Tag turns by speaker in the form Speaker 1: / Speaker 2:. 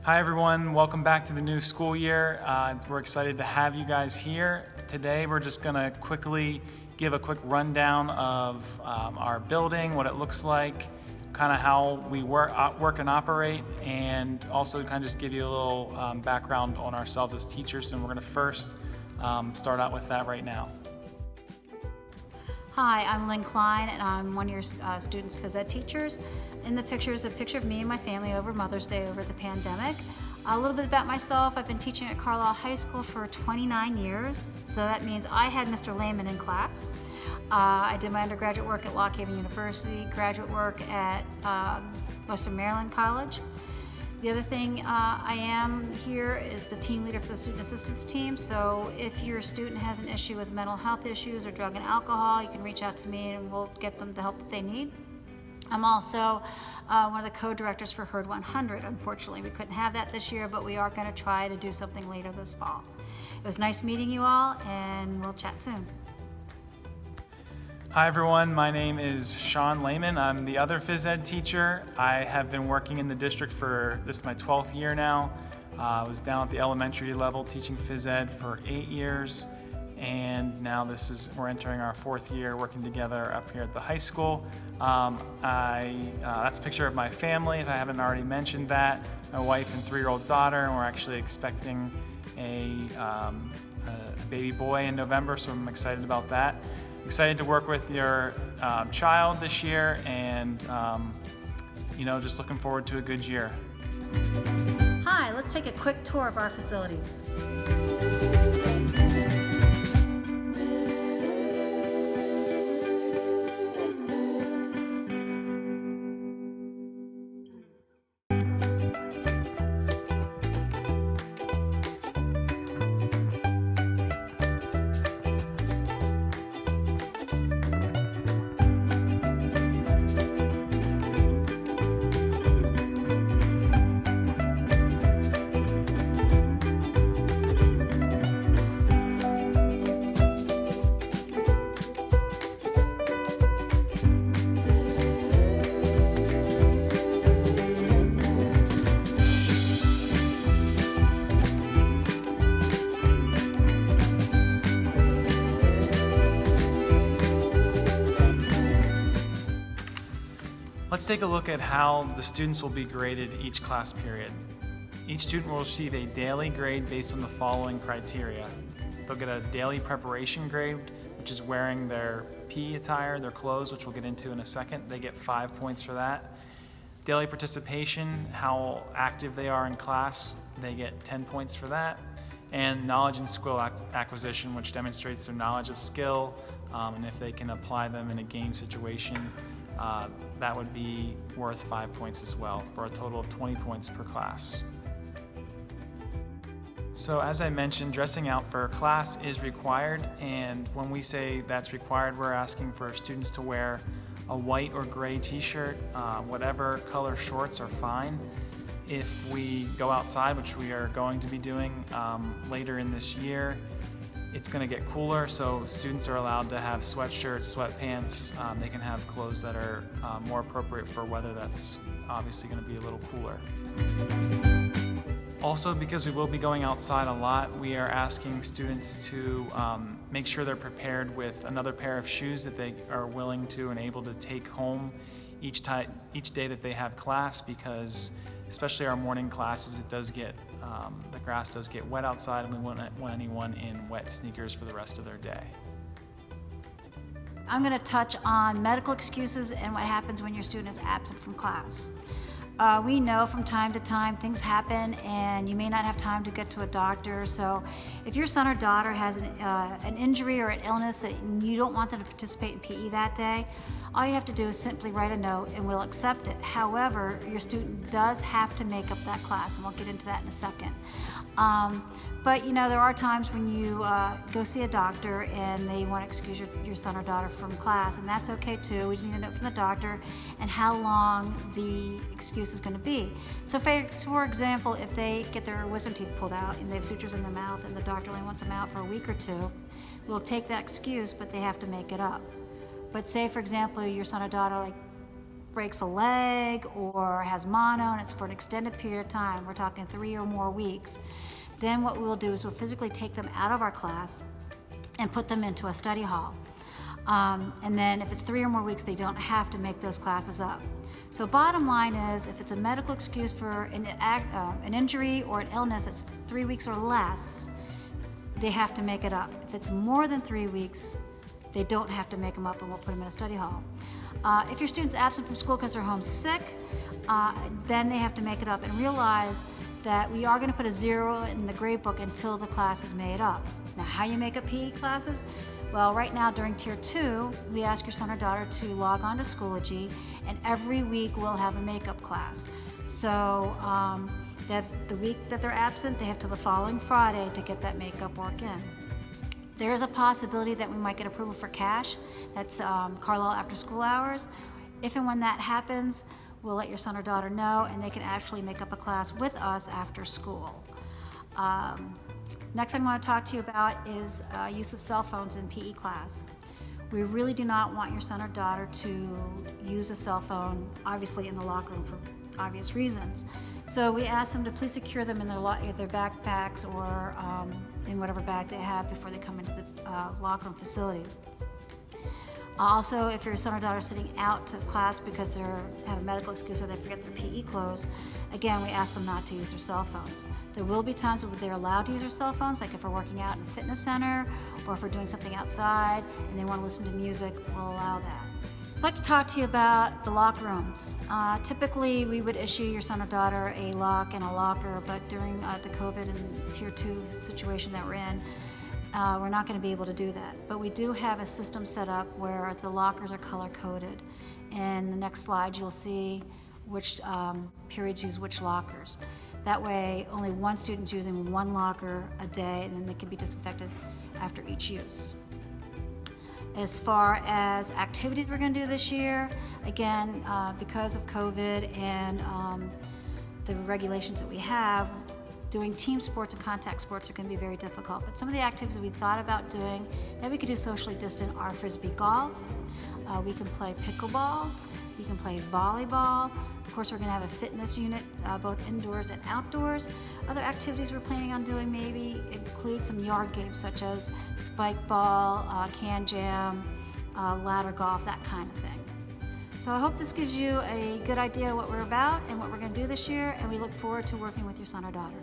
Speaker 1: Hi everyone, welcome back to the new school year. We're excited to have you guys here. Today we're just going to quickly give a quick rundown of our building, what it looks like, kind of how we work and operate, and also kind of just give you a little background on ourselves as teachers. And we're going to first start out with that right now.
Speaker 2: Hi, I'm Lynn Klein, and I'm one of your students' phys ed teachers. In the picture is a picture of me and my family over Mother's Day over the pandemic. A little bit about myself: I've been teaching at Carlisle High School for 29 years, so that means I had Mr. Lehman in class. I did my undergraduate work at Lock Haven University, graduate work at Western Maryland College. The other thing I am here is the team leader for the student assistance team, so if your student has an issue with mental health issues or drug and alcohol, you can reach out to me and we'll get them the help that they need. I'm also one of the co-directors for Herd 100. Unfortunately, we couldn't have that this year, but we are going to try to do something later this fall. It was nice meeting you all, and we'll chat soon.
Speaker 1: Hi everyone, my name is Sean Lehman. I'm the other phys ed teacher. I have been working in the district for, this is my 12th year now. I was down at the elementary level teaching phys ed for 8 years, and now we're entering our 4th year working together up here at the high school. That's a picture of my family, if I haven't already mentioned that. My wife and 3-year-old daughter, and we're actually expecting a baby boy in November, so I'm excited about that. Excited to work with your child this year, and just looking forward to a good year.
Speaker 2: Hi, let's take a quick tour of our facilities.
Speaker 1: Let's take a look at how the students will be graded each class period. Each student will receive a daily grade based on the following criteria. They'll get a daily preparation grade, which is wearing their PE attire, their clothes, which we'll get into in a second. They get 5 points for that. Daily participation, how active they are in class, they get 10 points for that. And knowledge and skill acquisition, which demonstrates their knowledge of skill, and if they can apply them in a game situation, that would be worth 5 points as well, for a total of 20 points per class. So as I mentioned, dressing out for class is required, and when we say that's required, we're asking for students to wear a white or gray t-shirt. Whatever color shorts are fine. If we go outside, which we are going to be doing later in this year, it's going to get cooler, so students are allowed to have sweatshirts, sweatpants. They can have clothes that are more appropriate for weather that's obviously going to be a little cooler. Also, because we will be going outside a lot, we are asking students to make sure they're prepared with another pair of shoes that they are willing to and able to take home each day that they have class, because especially our morning classes, the grass does get wet outside, and we wouldn't want anyone in wet sneakers for the rest of their day.
Speaker 2: I'm going to touch on medical excuses and what happens when your student is absent from class. We know from time to time things happen and you may not have time to get to a doctor, so if your son or daughter has an injury or an illness that you don't want them to participate in PE that day, all you have to do is simply write a note and we'll accept it. However, your student does have to make up that class, and we'll get into that in a second. But there are times when you go see a doctor and they want to excuse your son or daughter from class, and that's okay too. We just need a note from the doctor and how long the excuse is going to be. So for example, if they get their wisdom teeth pulled out and they have sutures in their mouth and the doctor only wants them out for a week or two, we'll take that excuse, but they have to make it up. But say, for example, your son or daughter breaks a leg or has mono and it's for an extended period of time, we're talking 3 or more weeks, then what we'll do is we'll physically take them out of our class and put them into a study hall. And then if it's 3 or more weeks, they don't have to make those classes up. So bottom line is, if it's a medical excuse for an injury or an illness that's 3 weeks or less, they have to make it up. If it's more than 3 weeks, they don't have to make them up, and we'll put them in a study hall. If your student's absent from school because they're home sick, then they have to make it up, and realize that we are going to put a 0 in the grade book until the class is made up. Now, how you make up PE classes? Well, right now during Tier 2, we ask your son or daughter to log on to Schoology, and every week we'll have a makeup class. So that the week that they're absent, they have till the following Friday to get that makeup work in. There is a possibility that we might get approval for cash. That's Carlisle after school hours. If and when that happens, we'll let your son or daughter know, and they can actually make up a class with us after school. Next thing I want to talk to you about is use of cell phones in PE class. We really do not want your son or daughter to use a cell phone, obviously in the locker room for obvious reasons. So we ask them to please secure them in their backpacks or in whatever bag they have before they come into the locker room facility. Also, if your son or daughter is sitting out to class because they have a medical excuse or they forget their PE clothes, again, we ask them not to use their cell phones. There will be times where they're allowed to use their cell phones, like if we're working out in a fitness center or if we're doing something outside and they want to listen to music, we'll allow that. I'd like to talk to you about the locker rooms. Typically, we would issue your son or daughter a lock and a locker, but during the COVID and Tier 2 situation that we're in, we're not going to be able to do that. But we do have a system set up where the lockers are color-coded. In the next slide, you'll see which periods use which lockers. That way, only one student's using one locker a day, and then they can be disinfected after each use. As far as activities we're going to do this year, again, because of COVID and the regulations that we have, doing team sports and contact sports are going to be very difficult. But some of the activities that we thought about doing that we could do socially distant are frisbee golf. We can play pickleball. We can play volleyball. Of course, we're going to have a fitness unit, both indoors and outdoors. Other activities we're planning on doing maybe include some yard games such as spike ball, can jam, ladder golf, that kind of thing. So I hope this gives you a good idea of what we're about and what we're going to do this year, and we look forward to working with your son or daughter.